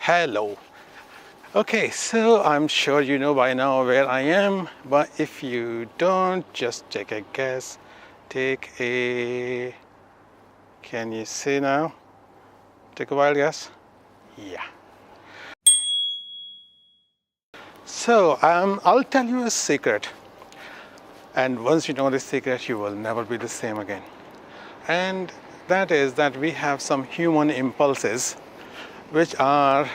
Hello. Okay, so I'm sure you know by now where I am, but if you don't, just take a guess. Can you see now? Take a wild guess. Yeah. So I'll tell you a secret. And once you know this secret, you will never be the same again. And that is that we have some human impulses which are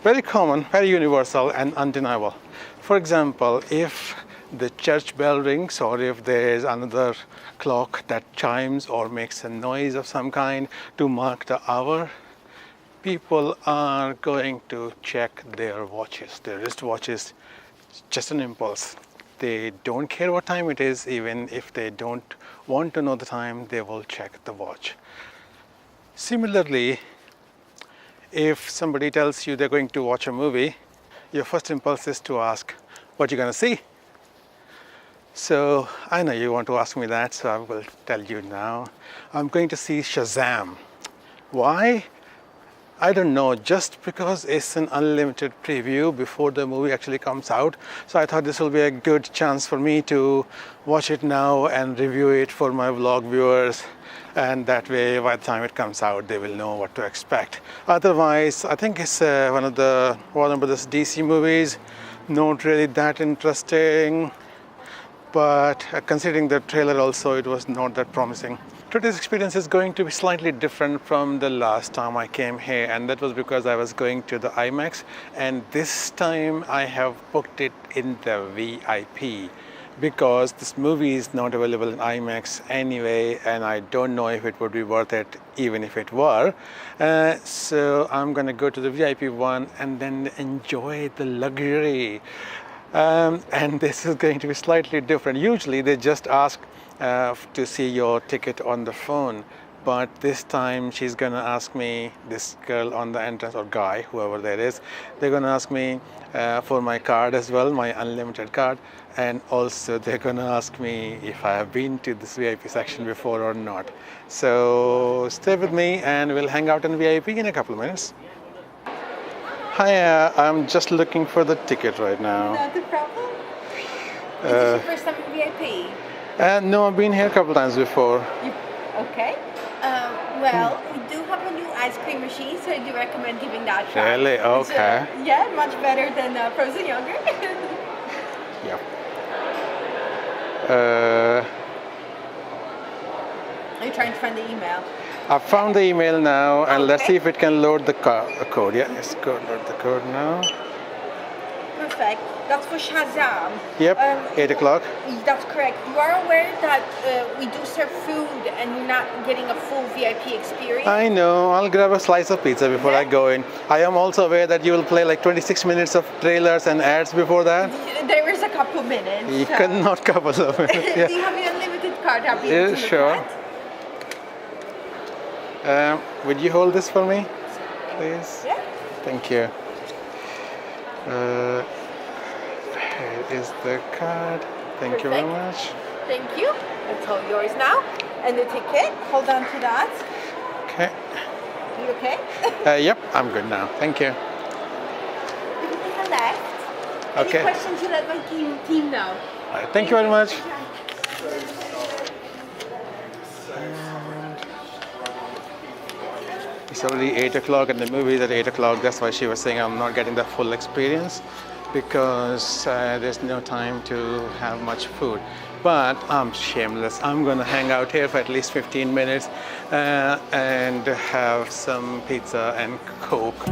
very common, very universal and undeniable. For example, if the church bell rings or if there is another clock that chimes or makes a noise of some kind to mark the hour, people are going to check their watches, their wristwatches, just an impulse. They don't care what time it is, even if they don't want to know the time, they will check the watch. Similarly, if somebody tells you they're going to watch a movie, your first impulse is to ask, what you gonna see? So I know you want to ask me that, so I will tell you now. I'm going to see Shazam. Why? I don't know, just because it's an unlimited preview before the movie actually comes out. So I thought this will be a good chance for me to watch it now and review it for my vlog viewers. And that way, by the time it comes out, they will know what to expect. Otherwise, I think it's one of the Warner Brothers DC movies. Not really that interesting, but considering the trailer also, it was not that promising. Today's experience is going to be slightly different from the last time I came here, and that was because I was going to the IMAX, and this time I have booked it in the VIP because this movie is not available in IMAX anyway, and I don't know if it would be worth it even if it were. So I'm gonna go to the VIP one and then enjoy the luxury. And this is going to be slightly different. Usually they just ask to see your ticket on the phone, but this time she's gonna ask me, this girl on the entrance, or guy, whoever that is, they're gonna ask me for my card as well, my unlimited card, and also they're gonna ask me if I have been to this VIP section before or not. So stay with me and we'll hang out in VIP in a couple of minutes. Hi, I'm just looking for the ticket right now. Not a problem. Is this your first time in VIP? No, I've been here a couple times before. Okay. Well, we do have a new ice cream machine, so I do recommend giving that a try. Really? Okay. It's, yeah, much better than frozen yogurt. Yep. Are you trying to find the email? I found the email now, and let's Okay. see if it can load the code. Yeah, it's good. Load the code now. Perfect. That's for Shazam. Yep, 8 o'clock. That's correct. You are aware that we do serve food and you're not getting a full VIP experience? I know. I'll grab a slice of pizza before I go in. I am also aware that you will play like 26 minutes of trailers and ads before that. There is a couple minutes. You cannot couple of minutes. Yeah. Do you have your unlimited card? Yeah, sure. Would you hold this for me, please? Yeah. Thank you. Here is the card. Thank you very much. Thank you. It's all yours now. And the ticket. Hold on to that. Okay. You okay? Yep, I'm good now. Thank you. You can take a left. Okay. Any questions, you let my team know. All right, thank you very much. It's already 8 o'clock and the movie is at 8 o'clock. That's why she was saying I'm not getting the full experience because there's no time to have much food. But I'm shameless. I'm going to hang out here for at least 15 minutes and have some pizza and Coke.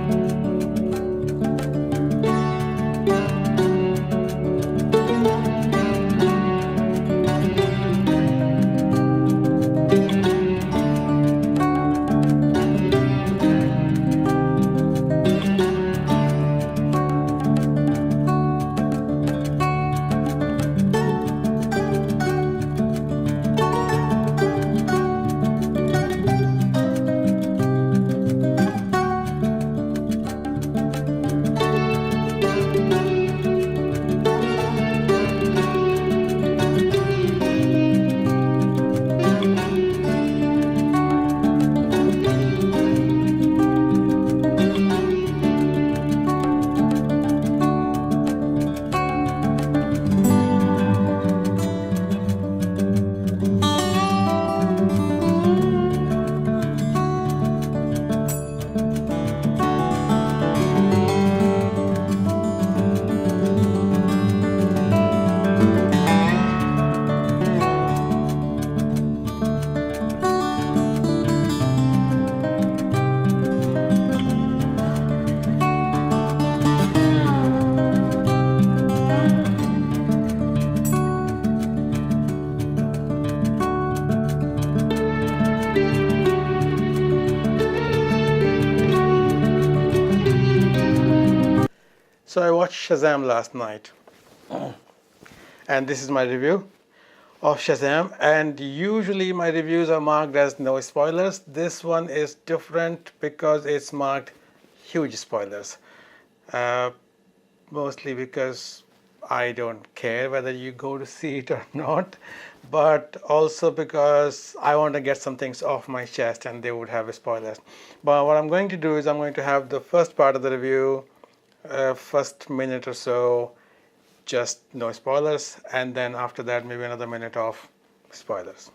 So I watched Shazam last night, and this is my review of Shazam. And usually my reviews are marked as no spoilers. This one is different because it's marked huge spoilers. Mostly because I don't care whether you go to see it or not, but also because I want to get some things off my chest and they would have spoilers. But what I'm going to do is I'm going to have the first part of the review, first minute or so, just no spoilers, and then after that maybe another minute of spoilers.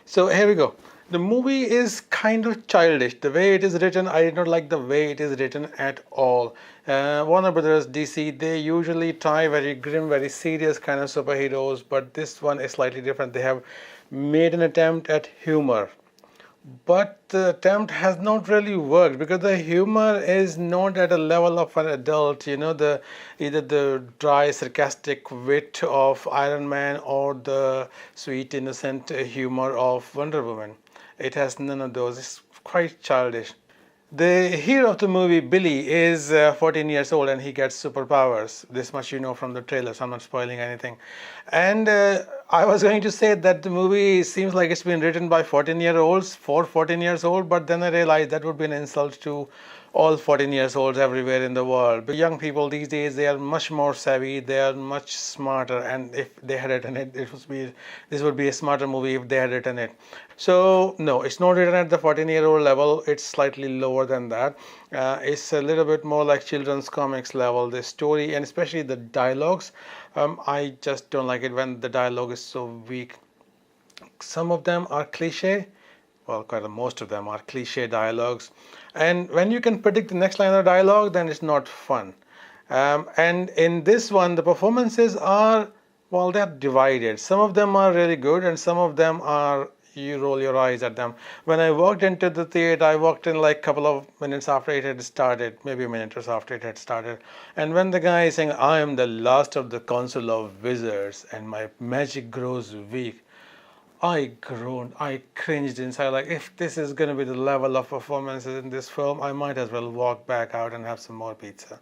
So here we go. The movie is kind of childish. The way it is written, I did not like the way it is written at all. Warner Brothers, DC, they usually try very grim, very serious kind of superheroes, but this one is slightly different. They have made an attempt at humor, but the attempt has not really worked because the humor is not at a level of an adult, either the dry sarcastic wit of Iron Man or the sweet innocent humor of Wonder Woman. It has none of those. It's quite childish. The hero of the movie, Billy, is 14 years old and he gets superpowers. This much you know from the trailer, so I'm not spoiling anything. And I was going to say that the movie seems like it's been written by 14-year-olds for 14 years old, but then I realized that would be an insult to all 14 years olds everywhere in the world. But young people these days, they are much more savvy, they are much smarter, and if they had written it, this would be a smarter movie if they had written it. So no, it's not written at the 14-year-old level, it's slightly lower than that. It's a little bit more like children's comics level. The story and especially the dialogues, I just don't like it when the dialogue is so weak. Some of them are cliche. Well, most of them are cliche dialogues, and when you can predict the next line of dialogue, then it's not fun. And in this one, the performances are, well, they're divided. Some of them are really good, and some of them are, you roll your eyes at them. When I walked into the theater, I walked in like a couple of minutes after it had started, maybe a minute or so after it had started. And when the guy is saying, "I am the last of the council of wizards, and my magic grows weak," I groaned, I cringed inside, like if this is going to be the level of performances in this film, I might as well walk back out and have some more pizza.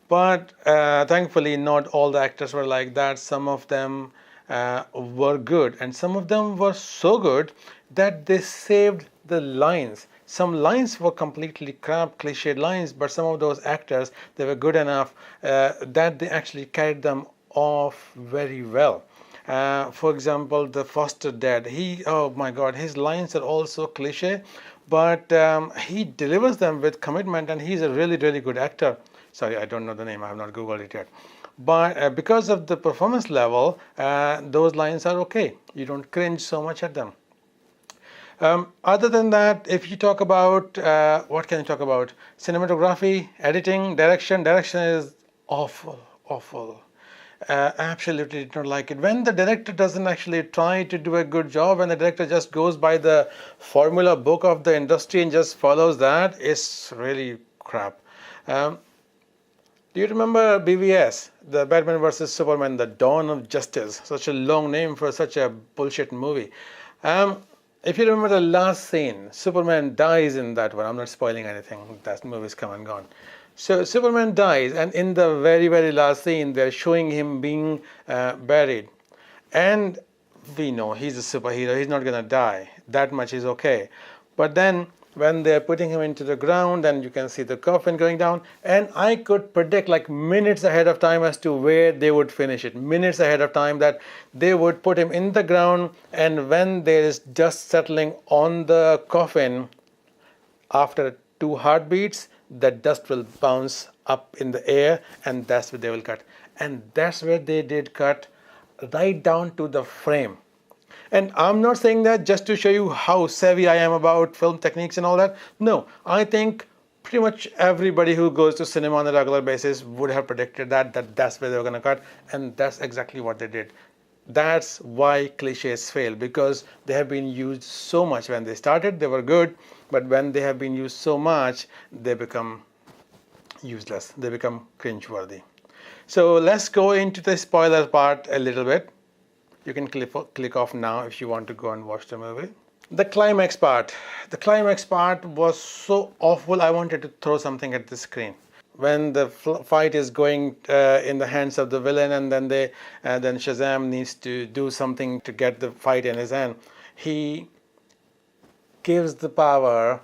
But thankfully, not all the actors were like that. Some of them were good, and some of them were so good that they saved the lines. Some lines were completely crap, cliched lines, but some of those actors, they were good enough that they actually carried them off very well. For example, the foster dad, oh my god, his lines are also cliche, but he delivers them with commitment, and he's a really, really good actor. Sorry, I don't know the name, I have not Googled it yet. But because of the performance level, those lines are okay. You don't cringe so much at them. Other than that, if you talk about, what can you talk about? Cinematography, editing, direction is awful, awful. Absolutely did not like it. When the director doesn't actually try to do a good job, when the director just goes by the formula book of the industry and just follows that, it's really crap. Do you remember BVS, the Batman vs Superman, the Dawn of Justice? Such a long name for such a bullshit movie. If you remember the last scene, Superman dies in that one. I'm not spoiling anything. That movie's come and gone. So Superman dies, and in the very, very last scene, they're showing him being buried. And we know he's a superhero, he's not going to die. That much is okay. But then when they're putting him into the ground, and you can see the coffin going down, and I could predict like minutes ahead of time as to where they would finish it. Minutes ahead of time that they would put him in the ground, and when there is dust settling on the coffin, after 2 heartbeats, that dust will bounce up in the air, and that's where they will cut. And that's where they did cut, right down to the frame. And I'm not saying that just to show you how savvy I am about film techniques and all that. No, I think pretty much everybody who goes to cinema on a regular basis would have predicted that's where they were going to cut, and that's exactly what they did. That's why cliches fail, because they have been used so much. When they started, they were good, but when they have been used so much, they become useless. They become cringeworthy. So let's go into the spoiler part a little bit. You can click off now if you want to go and watch the movie. The climax part. The climax part was so awful, I wanted to throw something at the screen. when the fight is going in the hands of the villain, and then Shazam needs to do something to get the fight in his hand, he gives the power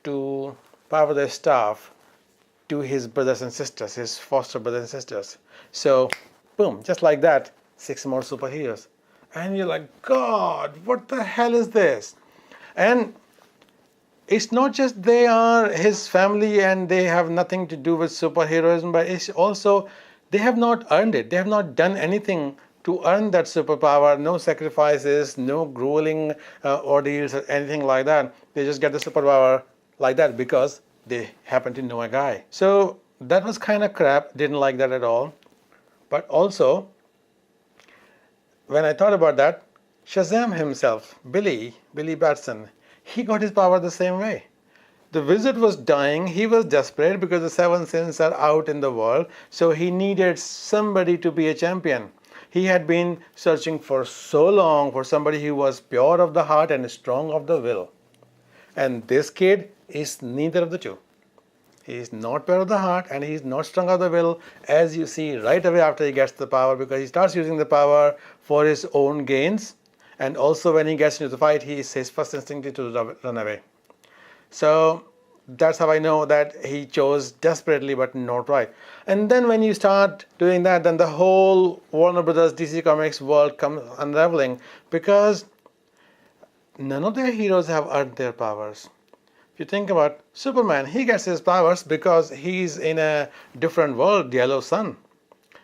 the staff to his brothers and sisters, his foster brothers and sisters. So, boom, just like that, 6 more superheroes. And you're like, God, what the hell is this? And it's not just they are his family and they have nothing to do with superheroism, but it's also they have not earned it. They have not done anything to earn that superpower. No sacrifices, no grueling ordeals or anything like that. They just get the superpower like that because they happen to know a guy. So that was kind of crap. Didn't like that at all. But also, when I thought about that, Shazam himself, Billy Batson, he got his power the same way. The wizard was dying. He was desperate because the 7 sins are out in the world. So he needed somebody to be a champion. He had been searching for so long for somebody who was pure of the heart and strong of the will. And this kid is neither of the two. He is not pure of the heart and he is not strong of the will, as you see right away after he gets the power, because he starts using the power for his own gains. And also when he gets into the fight, his first instinct is to run away. So that's how I know that he chose desperately but not right. And then when you start doing that, then the whole Warner Brothers DC Comics world comes unraveling, because none of their heroes have earned their powers. If you think about Superman, he gets his powers because he's in a different world, Yellow Sun.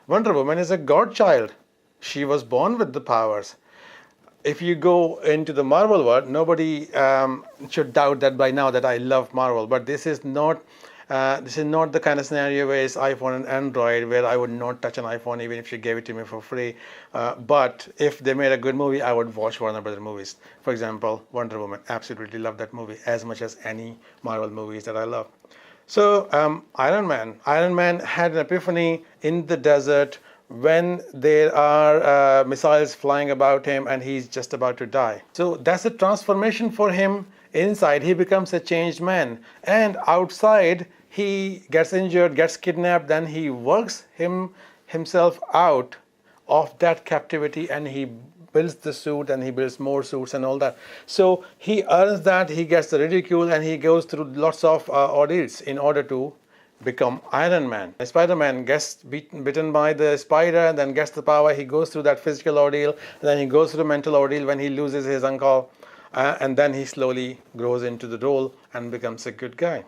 Wonder Woman is a godchild. She was born with the powers. If you go into the Marvel world, nobody should doubt that by now that I love Marvel. But this is not the kind of scenario where it's iPhone and Android, where I would not touch an iPhone even if you gave it to me for free. But if they made a good movie, I would watch Warner Brothers movies. For example, Wonder Woman. Absolutely love that movie as much as any Marvel movies that I love. So Iron Man. Iron Man had an epiphany in the desert when there are missiles flying about him and he's just about to die. So that's a transformation for him. Inside, he becomes a changed man. And outside, he gets injured, gets kidnapped, then he works himself out of that captivity and he builds the suit and he builds more suits and all that. So he earns that, he gets the ridicule, and he goes through lots of ordeals in order to become Iron Man. Spider-Man gets bitten by the spider, then gets the power. He goes through that physical ordeal, then he goes through the mental ordeal when he loses his uncle, and then he slowly grows into the role and becomes a good guy.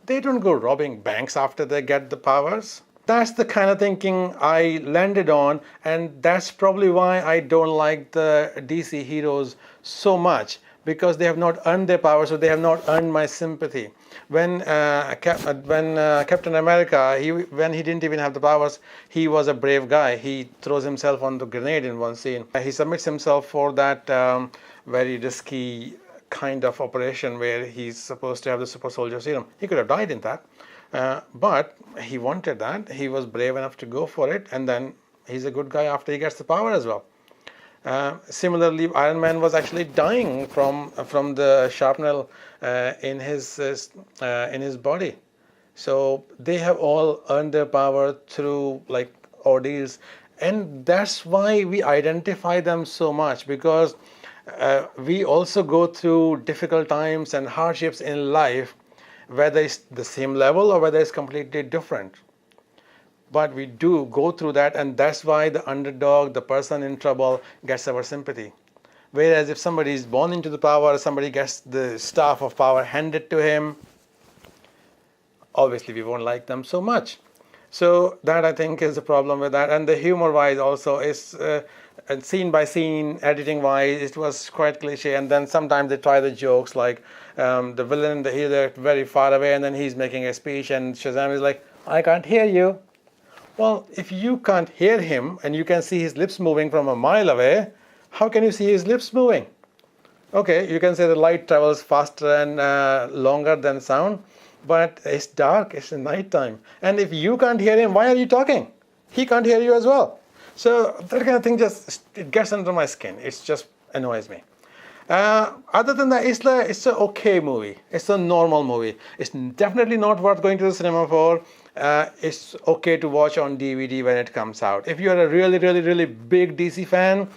They don't go robbing banks after they get the powers. That's the kind of thinking I landed on, and that's probably why I don't like the DC heroes so much, because they have not earned their power, so they have not earned my sympathy. When Captain America, when he didn't even have the powers, he was a brave guy. He throws himself on the grenade in one scene. He submits himself for that very risky kind of operation where he's supposed to have the super soldier serum. He could have died in that, but he wanted that. He was brave enough to go for it, and then he's a good guy after he gets the power as well. Similarly, Iron Man was actually dying from the shrapnel in his body. So they have all earned their power through like ordeals, and that's why we identify them so much, because we also go through difficult times and hardships in life, whether it's the same level or whether it's completely different. But we do go through that, and that's why the underdog, the person in trouble, gets our sympathy. Whereas if somebody is born into the power, somebody gets the staff of power handed to him, obviously we won't like them so much. So that, I think, is the problem with that. And the humor-wise also is scene by scene, editing-wise, it was quite cliche. And then sometimes they try the jokes like the villain and the hero, they're very far away, and then he's making a speech, and Shazam is like, "I can't hear you." Well, if you can't hear him and you can see his lips moving from a mile away, how can you see his lips moving? Okay, you can say the light travels faster and longer than sound, but it's dark, it's night time. And if you can't hear him, why are you talking? He can't hear you as well. So that kind of thing it gets under my skin. It just annoys me. Other than that, it's an okay movie. It's a normal movie. It's definitely not worth going to the cinema for. it's okay to watch on DVD when it comes out. If you're a really big DC fan,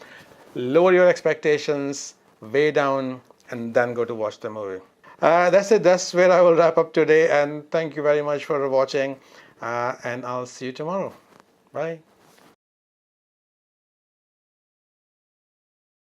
lower your expectations way down and then go to watch the movie. That's it. That's where I will wrap up today. And thank you very much for watching. And I'll see you tomorrow. Bye.